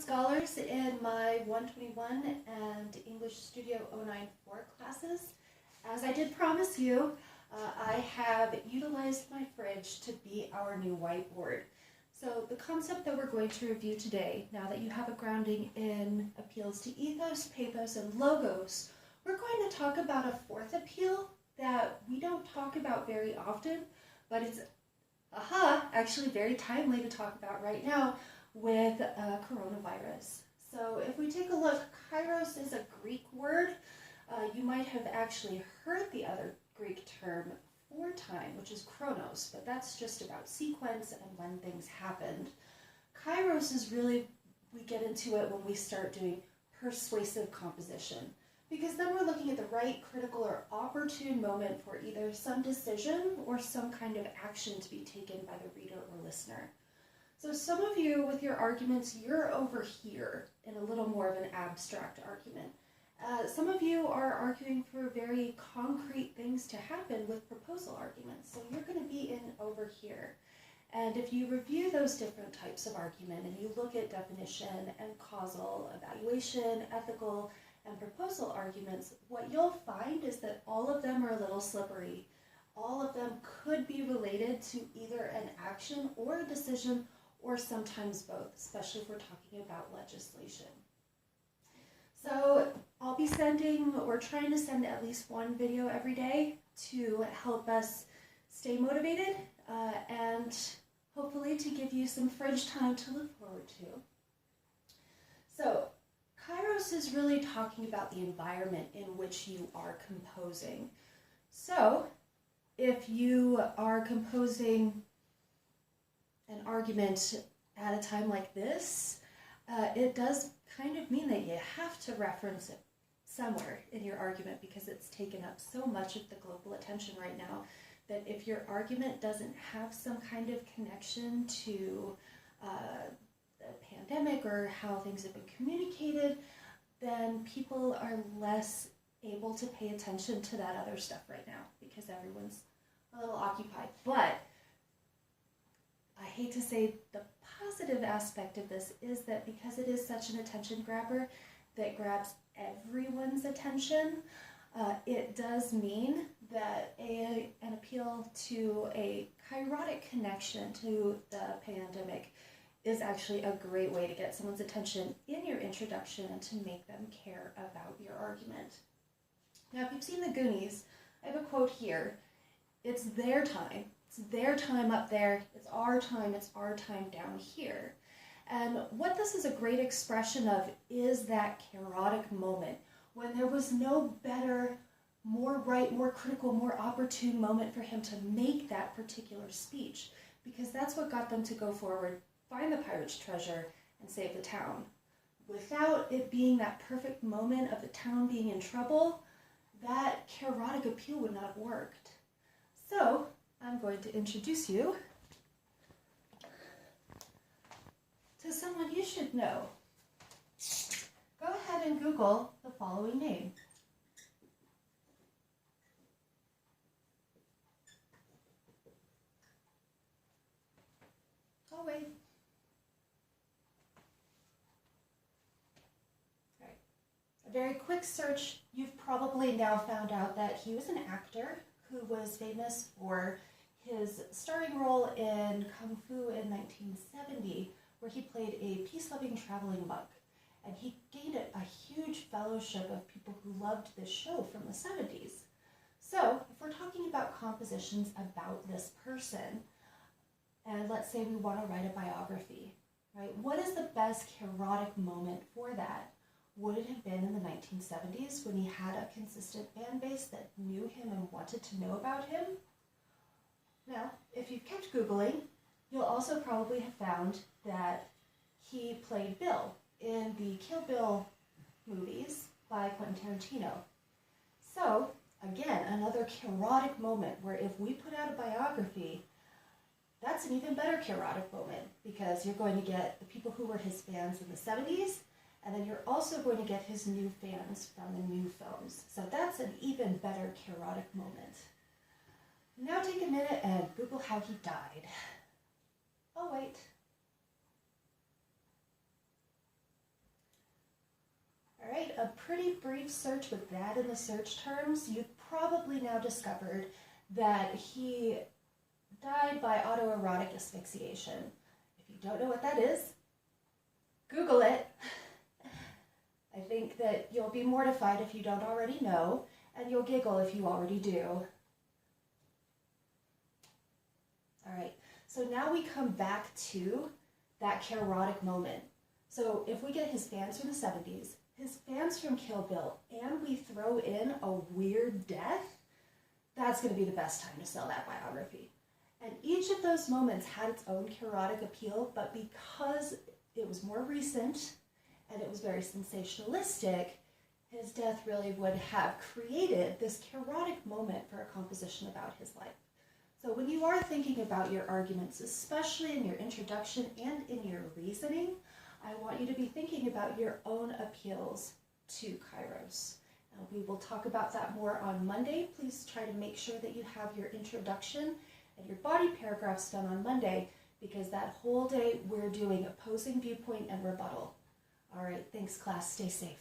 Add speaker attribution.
Speaker 1: scholars in my 121 and English Studio 094 classes. As I did promise you, I have utilized my fridge to be our new whiteboard. So the concept that we're going to review today, now that you have a grounding in appeals to ethos, pathos, and logos, we're going to talk about a fourth appeal that we don't talk about very often, but it's actually very timely to talk about right now with coronavirus. So if we take a look, Kairos is a Greek word. You might have actually heard the other Greek term for time, which is chronos, but that's just about sequence and when things happened. Kairos is really, we get into it when we start doing persuasive composition, because then we're looking at the right, critical, or opportune moment for either some decision or some kind of action to be taken by the reader or listener. So some of you, with your arguments, you're over here in a little more of an abstract argument. Some of you are arguing for very concrete things to happen with proposal arguments, so you're going to be in over here. And if you review those different types of argument and you look at definition and causal, evaluation, ethical, and proposal arguments, what you'll find is that all of them are a little slippery. All of them could be related to either an action or a decision, or sometimes both, especially if we're talking about legislation. So I'll be sending, or trying to send at least one video every day to help us stay motivated and hopefully to give you some fridge time to look forward to. So Kairos is really talking about the environment in which you are composing. So if you are composing an argument at a time like this, it does kind of mean that you have to reference it somewhere in your argument, because it's taken up so much of the global attention right now that if your argument doesn't have some kind of connection to the pandemic or how things have been communicated, then people are less able to pay attention to that other stuff right now because everyone's a little occupied. But I hate to say, the positive aspect of this is that because it is such an attention grabber that grabs everyone's attention, it does mean that an appeal to a kairotic connection to the pandemic is actually a great way to get someone's attention in your introduction and to make them care about your argument. Now, if you've seen the Goonies, I have a quote here. It's their time. It's their time up there. It's our time down here. And what this is a great expression of is that kairotic moment when there was no better, more right, more critical, more opportune moment for him to make that particular speech, because that's what got them to go forward, find the pirate's treasure, and save the town. Without it being that perfect moment of the town being in trouble, that kairotic appeal would not have worked. So I'm going to introduce you to someone you should know. Go ahead and Google the following name. Oh, wait. All right. A very quick search, you've probably now found out that he was an actor who was famous for his starring role in Kung Fu in 1970, where he played a peace-loving traveling monk. And he gained a huge fellowship of people who loved this show from the 70s. So if we're talking about compositions about this person, and let's say we want to write a biography, right? What is the best kairotic moment for that? Would it have been in the 1970s when he had a consistent fan base that knew him and wanted to know about him? Now, if you've kept Googling, you'll also probably have found that he played Bill in the Kill Bill movies by Quentin Tarantino. So, again, another kairotic moment where if we put out a biography, that's an even better kairotic moment, because you're going to get the people who were his fans in the 70s, and then you're also going to get his new fans from the new films. So that's an even better kairotic moment. Now take a minute and Google how he died. Oh, wait. All right, a pretty brief search with that in the search terms. You've probably now discovered that he died by auto-erotic asphyxiation. If you don't know what that is, Google it. I think that you'll be mortified if you don't already know, and you'll giggle if you already do. All right, so now we come back to that Kairos moment. So if we get his fans from the 70s, his fans from Kill Bill, and we throw in a weird death, that's going to be the best time to sell that biography. And each of those moments had its own Kairos appeal, but because it was more recent and it was very sensationalistic, his death really would have created this Kairos moment for a composition about his life. So when you are thinking about your arguments, especially in your introduction and in your reasoning, I want you to be thinking about your own appeals to Kairos. We will talk about that more on Monday. Please try to make sure that you have your introduction and your body paragraphs done on Monday, because that whole day we're doing opposing viewpoint and rebuttal. All right, thanks class, stay safe.